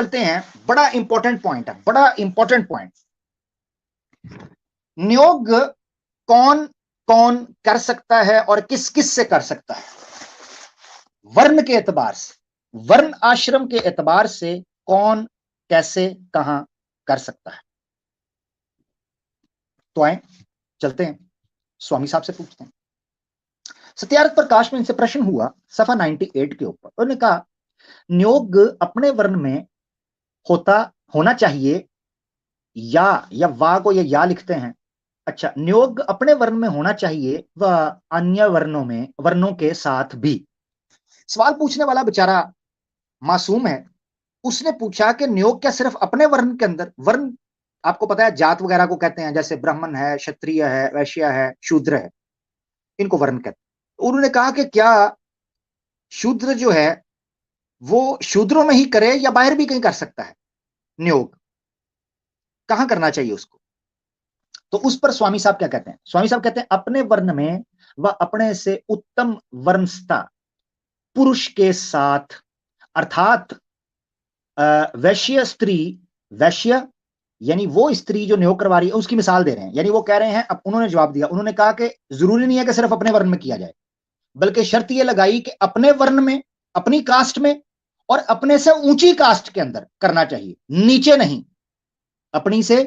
चलते हैं, बड़ा इंपॉर्टेंट पॉइंट है, बड़ा इंपॉर्टेंट पॉइंट। नियोग कौन कौन कर सकता है और किस किस से कर सकता है? वर्ण के एतबार से, वर्ण आश्रम के एतबार से कौन कैसे कहां कर सकता है? तो आए चलते हैं, स्वामी साहब से पूछते हैं। सत्यार्थ प्रकाश में इनसे प्रश्न हुआ सफा 98 के ऊपर। उन्होंने कहा नियोग अपने वर्ण में होना चाहिए या वा को या लिखते हैं। अच्छा, नियोग अपने वर्ण में होना चाहिए व अन्य वर्णों के साथ भी। सवाल पूछने वाला बेचारा मासूम है, उसने पूछा कि नियोग क्या सिर्फ अपने वर्ण के अंदर? वर्ण आपको पता है जात वगैरह को कहते हैं, जैसे ब्राह्मण है, क्षत्रिय है, वैश्य है, शूद्र है, इनको वर्ण कहते हैं। उन्होंने कहा कि क्या शूद्र जो है वो शूद्रों में ही करे या बाहर भी कहीं कर सकता है? नियोग कहां करना चाहिए उसको? तो उस पर स्वामी साहब क्या कहते हैं? स्वामी साहब कहते हैं अपने वर्ण में व अपने से उत्तम वर्णस्था पुरुष के साथ, अर्थात वैश्य स्त्री, वैश्य यानी वो स्त्री जो नियोग करवा रही है उसकी मिसाल दे रहे हैं। यानी वो कह रहे हैं, अब उन्होंने जवाब दिया, उन्होंने कहा कि जरूरी नहीं है कि सिर्फ अपने वर्ण में किया जाए, बल्कि शर्त यह लगाई कि अपने वर्ण में, अपनी कास्ट में और अपने से ऊंची कास्ट के अंदर करना चाहिए, नीचे नहीं। अपनी से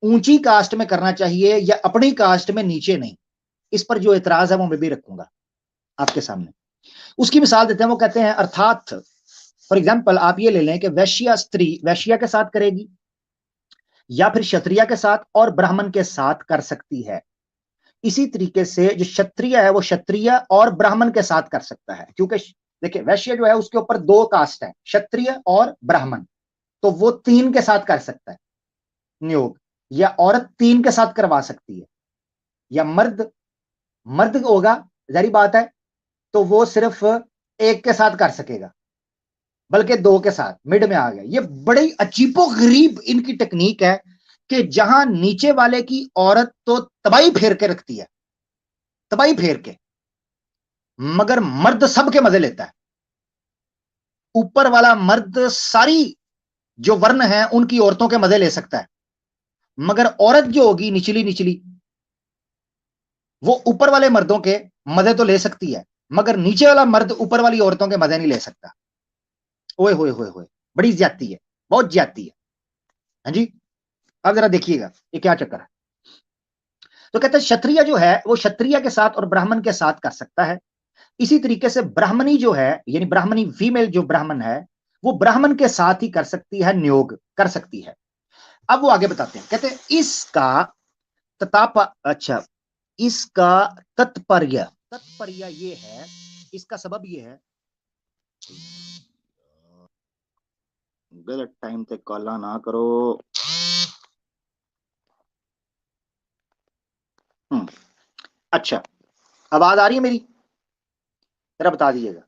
ऊंची कास्ट में करना चाहिए या अपनी कास्ट में नीचे नहीं। इस पर जो एतराज है वो मैं भी रखूंगा आपके सामने। उसकी मिसाल देते हैं, वो कहते हैं अर्थात फॉर एग्जाम्पल आप ये ले लें कि वैश्य स्त्री वैश्य के साथ करेगी या फिर क्षत्रिय के साथ और ब्राह्मण के साथ कर सकती है। इसी तरीके से जो क्षत्रिय है वो क्षत्रिय और ब्राह्मण के साथ कर सकता है, क्योंकि देखिए वैश्य जो है उसके ऊपर दो कास्ट है, क्षत्रिय और ब्राह्मण, तो वो 3 के साथ कर सकता है नियोग, या औरत 3 के साथ करवा सकती है, या मर्द होगा जारी बात है तो वो सिर्फ 1 के साथ कर सकेगा, बल्कि 2 के साथ, मिड में आ गया। ये बड़ी अजीबोगरीब इनकी टेक्निक है कि जहां नीचे वाले की औरत तो तबाही फेर के रखती है, तबाही फेर के, मगर मर्द सबके मजे लेता है। ऊपर वाला मर्द सारी जो वर्ण है उनकी औरतों के मजे ले सकता है, मगर औरत जो होगी निचली निचली, वो ऊपर वाले मर्दों के मजे तो ले सकती है, मगर नीचे वाला मर्द ऊपर वाली औरतों के मजे नहीं ले सकता। ओए होए होए होए, बड़ी ज्यादती है, बहुत ज्यादती है। हाँ जी, अब जरा देखिएगा ये क्या चक्कर है। तो कहते हैं क्षत्रिय जो है वो क्षत्रिय के साथ और ब्राह्मण के साथ कर सकता है। इसी तरीके से ब्राह्मणी जो है, यानी ब्राह्मणी फीमेल जो ब्राह्मण है वो ब्राह्मण के साथ ही कर सकती है, नियोग कर सकती है। अब वो आगे बताते हैं, कहते हैं इसका अच्छा, इसका तात्पर्य ये है, इसका सबब ये है, गलत टाइम पे कॉल ना करो। अच्छा, आवाज आ रही है मेरी? जरा बता दीजिएगा।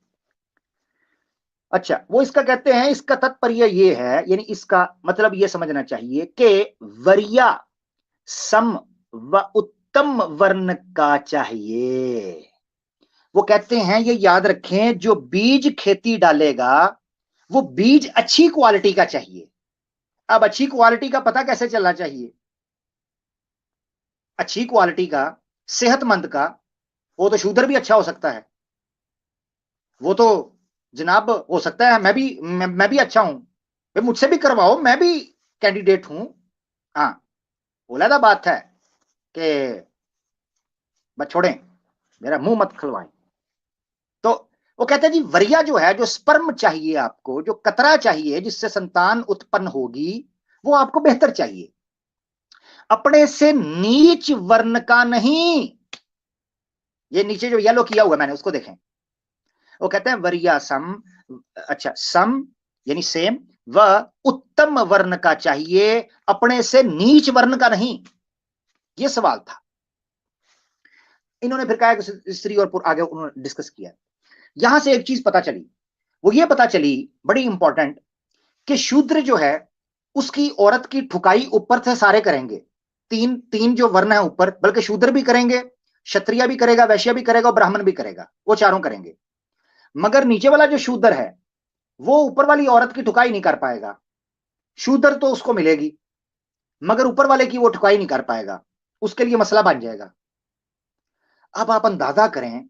अच्छा, वो इसका कहते हैं इसका तात्पर्य ये है, यानी इसका मतलब ये समझना चाहिए कि वरिया सम व उत्तम वर्ण का चाहिए। वो कहते हैं ये याद रखें, जो बीज खेती डालेगा वो बीज अच्छी क्वालिटी का चाहिए। अब अच्छी क्वालिटी का पता कैसे चलना चाहिए? अच्छी क्वालिटी का, सेहतमंद का, वो तो शूद्र भी अच्छा हो सकता है, वो तो जनाब हो सकता है मैं भी अच्छा हूं, भाई मुझसे भी करवाओ, मैं भी कैंडिडेट हूं। हाँ, बोला बात है कि बस छोड़ें, मेरा मुंह मत खुलवाएं। तो वो कहते हैं जी वरिया जो है, जो स्पर्म चाहिए आपको, जो कतरा चाहिए जिससे संतान उत्पन्न होगी, वो आपको बेहतर चाहिए, अपने से नीच वर्ण का नहीं। ये नीचे जो येलो किया हुआ मैंने उसको देखें, वो कहते हैं वरिया सम, अच्छा सम यानी सेम, व उत्तम वर्ण का चाहिए, अपने से नीच वर्ण का नहीं। ये सवाल था। इन्होंने फिर कहा स्त्री और आगे उन्होंने डिस्कस किया। यहां से एक चीज पता चली, वो ये पता चली बड़ी इंपॉर्टेंट, कि शूद्र जो है उसकी औरत की ठुकाई ऊपर से सारे करेंगे, तीन तीन जो वर्ण है ऊपर, बल्कि शूद्र भी करेंगे, क्षत्रिय भी करेगा, वैश्य भी करेगा और ब्राह्मण भी करेगा, वो चारों करेंगे। मगर नीचे वाला जो शूद्र है वो ऊपर वाली औरत की ठुकाई नहीं कर पाएगा। शूद्र तो उसको मिलेगी, मगर ऊपर वाले की वो ठुकाई नहीं कर पाएगा, उसके लिए मसला बन जाएगा। अब आप अंदाजा करें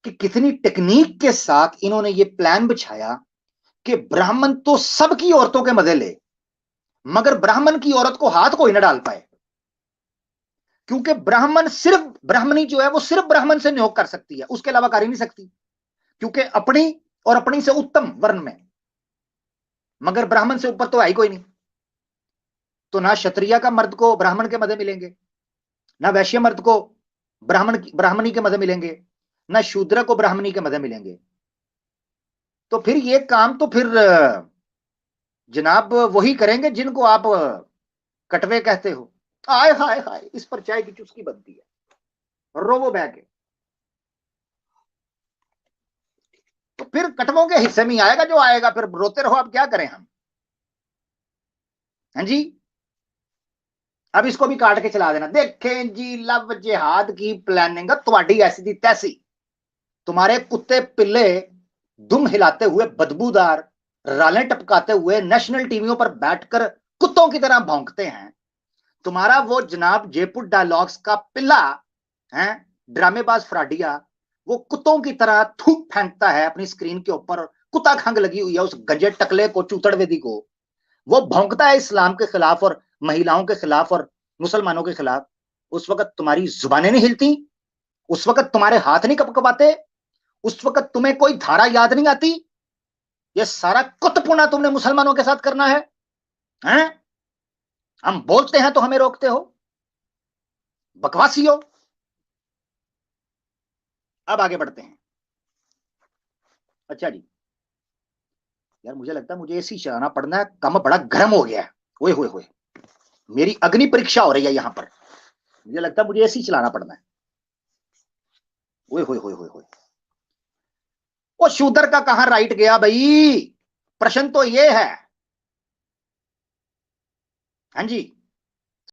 कि कितनी टेक्निक के साथ इन्होंने ये प्लान बिछाया कि ब्राह्मण तो सबकी औरतों के मजे ले, मगर ब्राह्मण की औरत को हाथ कोई ना डाल पाए, क्योंकि ब्राह्मण सिर्फ ब्राह्मणी जो है वो सिर्फ ब्राह्मण से नियोग कर सकती है, उसके अलावा कर ही नहीं सकती, क्योंकि अपनी और अपनी से उत्तम वर्ण में, मगर ब्राह्मण से ऊपर तो है ही कोई नहीं। तो ना क्षत्रिय का मर्द को ब्राह्मण के मजे मिलेंगे, ना वैश्य मर्द को ब्राह्मणी के मजे मिलेंगे, ना शूद्र को ब्राह्मणी के मजे मिलेंगे। तो फिर ये काम तो फिर जनाब वही करेंगे जिनको आप कटवे कहते हो। हाय हाय हाय, इस पर चाय की चुस्की बनती है, रोवो बह के। तो फिर कटवों के हिस्से में आएगा जो आएगा, फिर रोते रहो, अब क्या करें हम। हाँ जी, अब इसको भी काट के चला देना। देखें जी, लव जिहाद की प्लानिंग तुम्हारी ऐसी थी तैसी, तुम्हारे कुत्ते पिल्ले दुम हिलाते हुए, बदबूदार रालें टपकाते हुए नेशनल टीवियों पर बैठकर कुत्तों की तरह भौंकते हैं। तुम्हारा वो जनाब जयपुर डायलॉग्स का पिल्ला है, ड्रामेबाज फ्राडिया, वो कुत्तों की तरह थूक फेंकता है अपनी स्क्रीन के ऊपर, कुत्ता खंग लगी हुई है उस गंजे टकले को, चूतड़वेदी को। वो भौंकता है इस्लाम के खिलाफ और महिलाओं के खिलाफ और मुसलमानों के खिलाफ। उस वक्त तुम्हारी जुबानें नहीं हिलती, उस वक्त तुम्हारे हाथ नहीं कपकपाते, उस वक्त तुम्हें कोई धारा याद नहीं आती। ये सारा कुत्तपुना तुमने मुसलमानों के साथ करना है, हैं? हम बोलते हैं तो हमें रोकते हो, बकवासी हो। अब आगे बढ़ते हैं। अच्छा जी, यार मुझे लगता है मुझे एसी चलाना पड़ना है, कम बड़ा गर्म हो गया है। ओए होए होए, मेरी अग्नि परीक्षा हो रही है यहां पर, मुझे लगता है मुझे एसी चलाना पड़ना है। ओए होए होए होए होए, वो शूदर का कहां राइट गया भाई, प्रश्न तो ये है। हाँ जी,